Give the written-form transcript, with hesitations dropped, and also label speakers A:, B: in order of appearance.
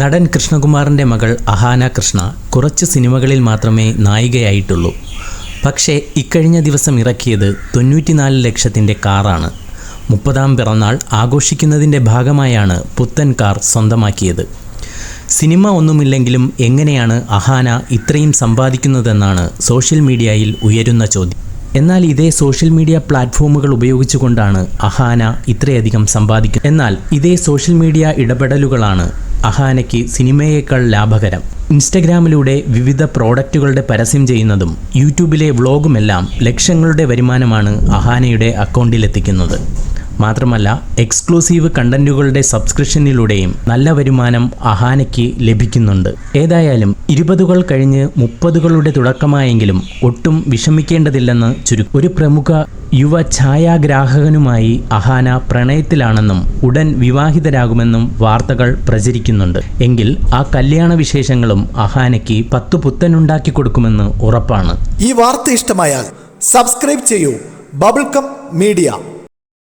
A: നടൻ കൃഷ്ണകുമാറിൻ്റെ മകൾ അഹാന കൃഷ്ണ കുറച്ച് സിനിമകളിൽ മാത്രമേ നായികയായിട്ടുള്ളൂ. പക്ഷേ ഇക്കഴിഞ്ഞ ദിവസം ഇറക്കിയത് 94 ലക്ഷത്തിൻ്റെ കാറാണ്. 30ാം പിറന്നാൾ ആഘോഷിക്കുന്നതിൻ്റെ ഭാഗമായാണ് പുത്തൻ കാർ സ്വന്തമാക്കിയത്. സിനിമ ഒന്നുമില്ലെങ്കിലും എങ്ങനെയാണ് അഹാന ഇത്രയും സമ്പാദിക്കുന്നതെന്നാണ് സോഷ്യൽ മീഡിയയിൽ ഉയരുന്ന ചോദ്യം. എന്നാൽ ഇതേ സോഷ്യൽ മീഡിയ പ്ലാറ്റ്ഫോമുകൾ ഉപയോഗിച്ചുകൊണ്ടാണ് അഹാന ഇത്രയധികം സമ്പാദിക്കുന്നത്. എന്നാൽ ഇതേ സോഷ്യൽ മീഡിയ ഇടപെടലുകളാണ് അഹാനയ്ക്ക് സിനിമയേക്കാൾ ലാഭകരം. ഇൻസ്റ്റഗ്രാമിലൂടെ വിവിധ പ്രോഡക്റ്റുകളുടെ പരസ്യം ചെയ്യുന്നതും യൂട്യൂബിലെ വ്ളോഗുമെല്ലാം ലക്ഷങ്ങളുടെ വരുമാനമാണ് അഹാനയുടെ അക്കൗണ്ടിലെത്തിക്കുന്നത്. മാത്രമല്ല എക്സ്ക്ലൂസീവ് കണ്ടന്റുകളുടെ സബ്സ്ക്രിപ്ഷനിലൂടെയും നല്ല വരുമാനം അഹാനയ്ക്ക് ലഭിക്കുന്നുണ്ട്. ഏതായാലും 20കൾ കഴിഞ്ഞ് 30കളുടെ തുടക്കമായെങ്കിലും ഒട്ടും വിഷമിക്കേണ്ടതില്ലെന്ന് ചുരുക്കം. ഒരു പ്രമുഖ യുവ ഛായാഗ്രാഹകനുമായി അഹാന പ്രണയത്തിലാണെന്നും ഉടൻ വിവാഹിതരാകുമെന്നും വാർത്തകൾ പ്രചരിക്കുന്നുണ്ട്. എങ്കിൽ ആ കല്യാണ വിശേഷങ്ങളും അഹാനയ്ക്ക് 10 പുത്തനുണ്ടാക്കി കൊടുക്കുമെന്ന് ഉറപ്പാണ്.
B: ഈ വാർത്ത ഇഷ്ടമായാൽ സബ്സ്ക്രൈബ് ചെയ്യൂ ബബിൾകം മീഡിയ.